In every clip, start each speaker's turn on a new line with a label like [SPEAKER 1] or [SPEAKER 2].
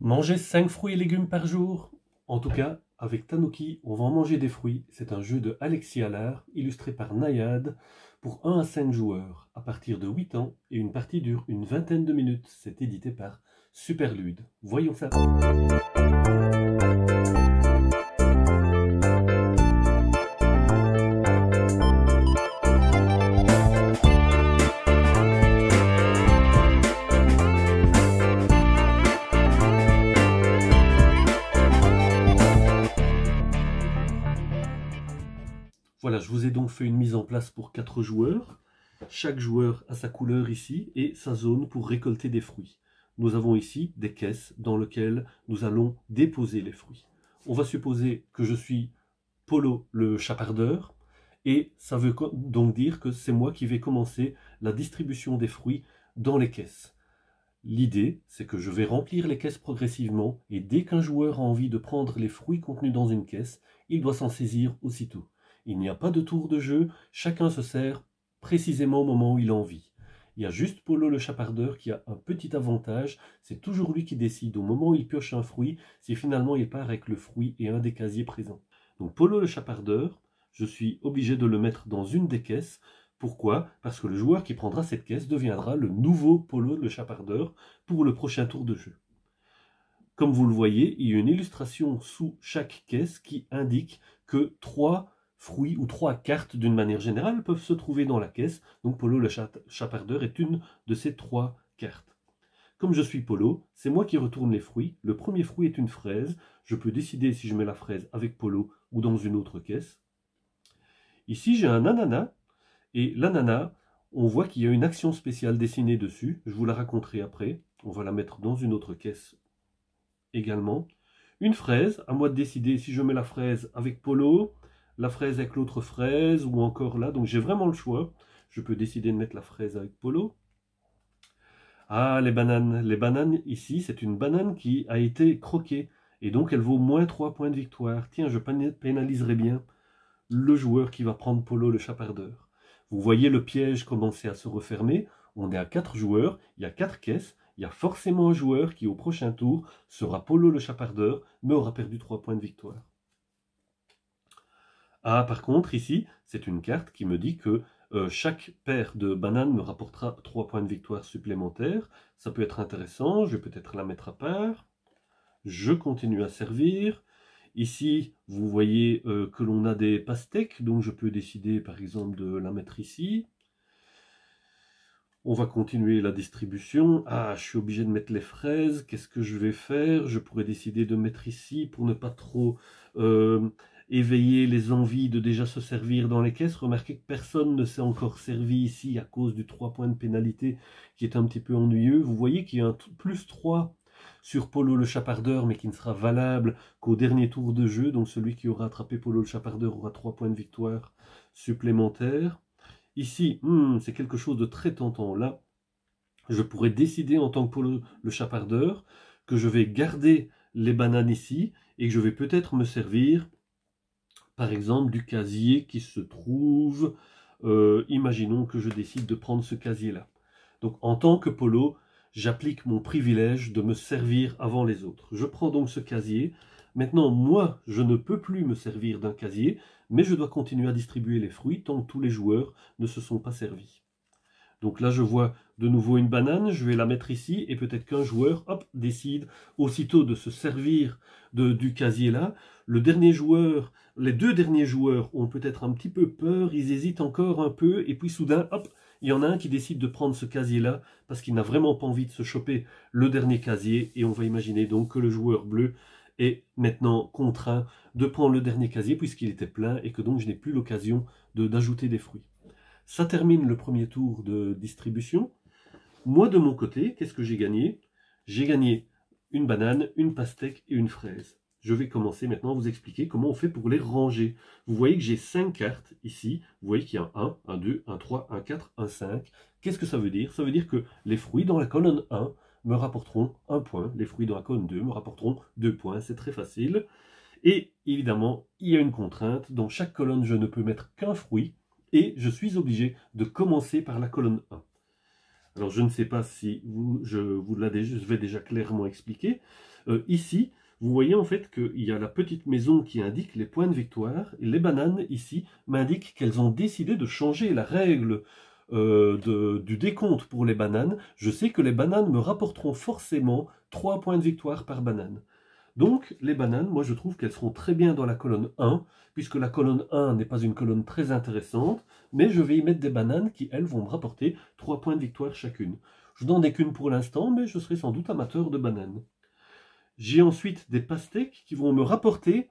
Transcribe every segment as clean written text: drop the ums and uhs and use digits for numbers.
[SPEAKER 1] Manger 5 fruits et légumes par jour? En tout cas, avec Tanuki, on va en manger des fruits. C'est un jeu de Alexis Allard, illustré par Nayad, pour 1 à 5 joueurs, à partir de 8 ans, et une partie dure une vingtaine de minutes. C'est édité par Superlude. Voyons ça. Voilà, je vous ai donc fait une mise en place pour 4 joueurs. Chaque joueur a sa couleur ici et sa zone pour récolter des fruits. Nous avons ici des caisses dans lesquelles nous allons déposer les fruits. On va supposer que je suis Polo le chapardeur et ça veut donc dire que c'est moi qui vais commencer la distribution des fruits dans les caisses. L'idée, c'est que je vais remplir les caisses progressivement et dès qu'un joueur a envie de prendre les fruits contenus dans une caisse, il doit s'en saisir aussitôt. Il n'y a pas de tour de jeu, chacun se sert précisément au moment où il a envie. Il y a juste Polo le chapardeur qui a un petit avantage, c'est toujours lui qui décide au moment où il pioche un fruit, si finalement il part avec le fruit et un des casiers présents. Donc Polo le chapardeur, je suis obligé de le mettre dans une des caisses. Pourquoi? Parce que le joueur qui prendra cette caisse deviendra le nouveau Polo le chapardeur pour le prochain tour de jeu. Comme vous le voyez, il y a une illustration sous chaque caisse qui indique que 3 fruits ou 3 cartes d'une manière générale peuvent se trouver dans la caisse. Donc Polo le chapardeur est une de ces 3 cartes. Comme je suis Polo, c'est moi qui retourne les fruits. Le premier fruit est une fraise. Je peux décider si je mets la fraise avec Polo ou dans une autre caisse. Ici, j'ai un ananas. Et l'ananas, on voit qu'il y a une action spéciale dessinée dessus. Je vous la raconterai après. On va la mettre dans une autre caisse également. Une fraise, à moi de décider si je mets la fraise avec Polo, la fraise avec l'autre fraise, ou encore là. Donc j'ai vraiment le choix. Je peux décider de mettre la fraise avec Polo. Ah, les bananes. Les bananes, ici, c'est une banane qui a été croquée. Et donc elle vaut moins 3 points de victoire. Tiens, je pénaliserai bien le joueur qui va prendre Polo le chapardeur. Vous voyez le piège commencer à se refermer. On est à 4 joueurs, il y a 4 caisses. Il y a forcément un joueur qui, au prochain tour, sera Polo le chapardeur, mais aura perdu 3 points de victoire. Ah, par contre, ici, c'est une carte qui me dit que chaque paire de bananes me rapportera 3 points de victoire supplémentaires. Ça peut être intéressant, je vais peut-être la mettre à part. Je continue à servir. Ici, vous voyez que l'on a des pastèques, donc je peux décider par exemple de la mettre ici. On va continuer la distribution. Ah, je suis obligé de mettre les fraises. Qu'est-ce que je vais faire? Je pourrais décider de mettre ici pour ne pas trop éveiller les envies de déjà se servir dans les caisses. Remarquez que personne ne s'est encore servi ici à cause du 3 points de pénalité qui est un petit peu ennuyeux. Vous voyez qu'il y a un plus 3 sur Polo le chapardeur, mais qui ne sera valable qu'au dernier tour de jeu. Donc celui qui aura attrapé Polo le chapardeur aura 3 points de victoire supplémentaires. Ici, c'est quelque chose de très tentant. Là, je pourrais décider en tant que Polo le chapardeur que je vais garder les bananes ici et que je vais peut-être me servir, par exemple, du casier qui se trouve... imaginons que je décide de prendre ce casier-là. Donc, en tant que Polo, j'applique mon privilège de me servir avant les autres. Je prends donc ce casier. Maintenant, moi, je ne peux plus me servir d'un casier, mais je dois continuer à distribuer les fruits tant que tous les joueurs ne se sont pas servis. Donc là, je vois de nouveau une banane, je vais la mettre ici, et peut-être qu'un joueur, hop, décide aussitôt de se servir du casier là. Le dernier joueur, les 2 derniers joueurs ont peut-être un petit peu peur, ils hésitent encore un peu, et puis soudain, hop, il y en a un qui décide de prendre ce casier-là, parce qu'il n'a vraiment pas envie de se choper le dernier casier, et on va imaginer donc que le joueur bleu est maintenant contraint de prendre le dernier casier, puisqu'il était plein, et que donc je n'ai plus l'occasion d'ajouter des fruits. Ça termine le premier tour de distribution. Moi, de mon côté, qu'est-ce que j'ai gagné? J'ai gagné une banane, une pastèque et une fraise. Je vais commencer maintenant à vous expliquer comment on fait pour les ranger. Vous voyez que j'ai 5 cartes ici. Vous voyez qu'il y a un 1, 2, un 3, un 4, un 5. Qu'est-ce que ça veut dire? Ça veut dire que les fruits dans la colonne 1 me rapporteront 1 point. Les fruits dans la colonne 2 me rapporteront 2 points. C'est très facile. Et évidemment, il y a une contrainte. Dans chaque colonne, je ne peux mettre qu'un fruit. Et je suis obligé de commencer par la colonne 1. Alors je ne sais pas si je vais déjà clairement expliquer. Ici, vous voyez en fait qu'il y a la petite maison qui indique les points de victoire. Et les bananes ici m'indiquent qu'elles ont décidé de changer la règle du décompte pour les bananes. Je sais que les bananes me rapporteront forcément 3 points de victoire par banane. Donc les bananes, moi je trouve qu'elles seront très bien dans la colonne 1, puisque la colonne 1 n'est pas une colonne très intéressante, mais je vais y mettre des bananes qui, elles, vont me rapporter 3 points de victoire chacune. Je n'en ai qu'une pour l'instant, mais je serai sans doute amateur de bananes. J'ai ensuite des pastèques qui vont me rapporter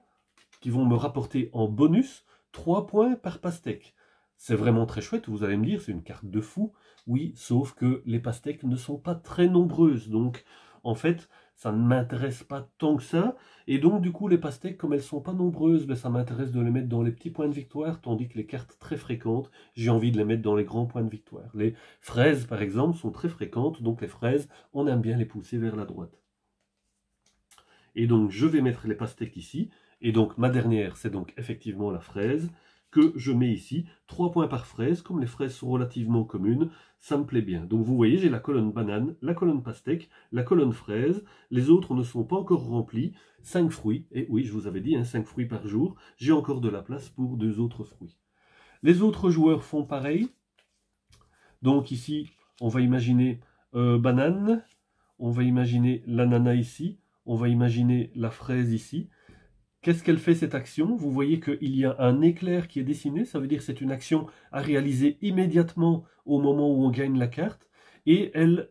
[SPEAKER 1] en bonus 3 points par pastèque. C'est vraiment très chouette, vous allez me dire, c'est une carte de fou. Oui, sauf que les pastèques ne sont pas très nombreuses, donc en fait, ça ne m'intéresse pas tant que ça. Et donc, du coup, les pastèques, comme elles ne sont pas nombreuses, ben, ça m'intéresse de les mettre dans les petits points de victoire, tandis que les cartes très fréquentes, j'ai envie de les mettre dans les grands points de victoire. Les fraises, par exemple, sont très fréquentes, donc les fraises, on aime bien les pousser vers la droite. Et donc, je vais mettre les pastèques ici. Et donc, ma dernière, c'est donc effectivement la fraise que je mets ici. 3 points par fraise. Comme les fraises sont relativement communes, ça me plaît bien. Donc, vous voyez, j'ai la colonne banane, la colonne pastèque, la colonne fraise. Les autres ne sont pas encore remplis. 5 fruits. Et oui, je vous avais dit, 5 fruits par jour. J'ai encore de la place pour 2 autres fruits. Les autres joueurs font pareil. Donc, ici, on va imaginer banane. On va imaginer l'ananas ici. On va imaginer la fraise ici. Qu'est-ce qu'elle fait cette action? Vous voyez qu'il y a un éclair qui est dessiné, ça veut dire que c'est une action à réaliser immédiatement au moment où on gagne la carte. Et elle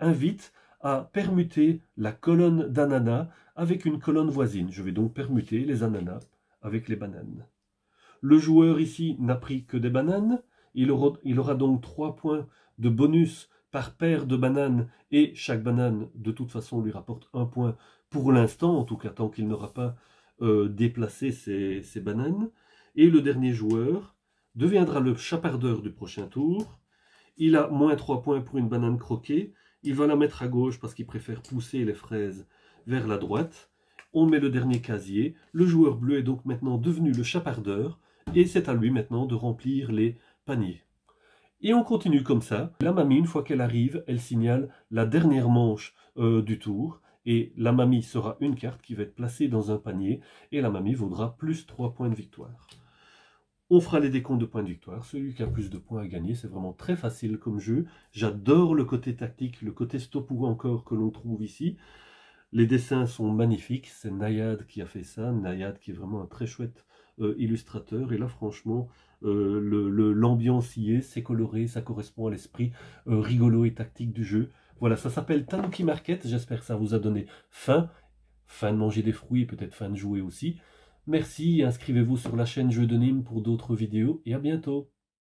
[SPEAKER 1] invite à permuter la colonne d'ananas avec une colonne voisine. Je vais donc permuter les ananas avec les bananes. Le joueur ici n'a pris que des bananes. Il aura donc 3 points de bonus par paire de bananes, et chaque banane, de toute façon, lui rapporte 1 point pour l'instant, en tout cas tant qu'il n'aura pas déplacé ses bananes. Et le dernier joueur deviendra le chapardeur du prochain tour. Il a moins 3 points pour une banane croquée. Il va la mettre à gauche parce qu'il préfère pousser les fraises vers la droite. On met le dernier casier. Le joueur bleu est donc maintenant devenu le chapardeur, et c'est à lui maintenant de remplir les paniers. Et on continue comme ça. La mamie, une fois qu'elle arrive, elle signale la dernière manche du tour. Et la mamie sera une carte qui va être placée dans un panier. Et la mamie vaudra plus 3 points de victoire. On fera les décomptes de points de victoire. Celui qui a plus de points à gagner, c'est vraiment très facile comme jeu. J'adore le côté tactique, le côté stop ou encore que l'on trouve ici. Les dessins sont magnifiques. C'est Nayad qui a fait ça. Nayad qui est vraiment un très chouette illustrateur. Et là, franchement, l'ambiance y est, c'est coloré, ça correspond à l'esprit rigolo et tactique du jeu. Voilà, ça s'appelle Tanuki Market. J'espère que ça vous a donné faim de manger des fruits et peut-être faim de jouer aussi. Merci, inscrivez-vous sur la chaîne Jeux de Nîmes pour d'autres vidéos et à bientôt.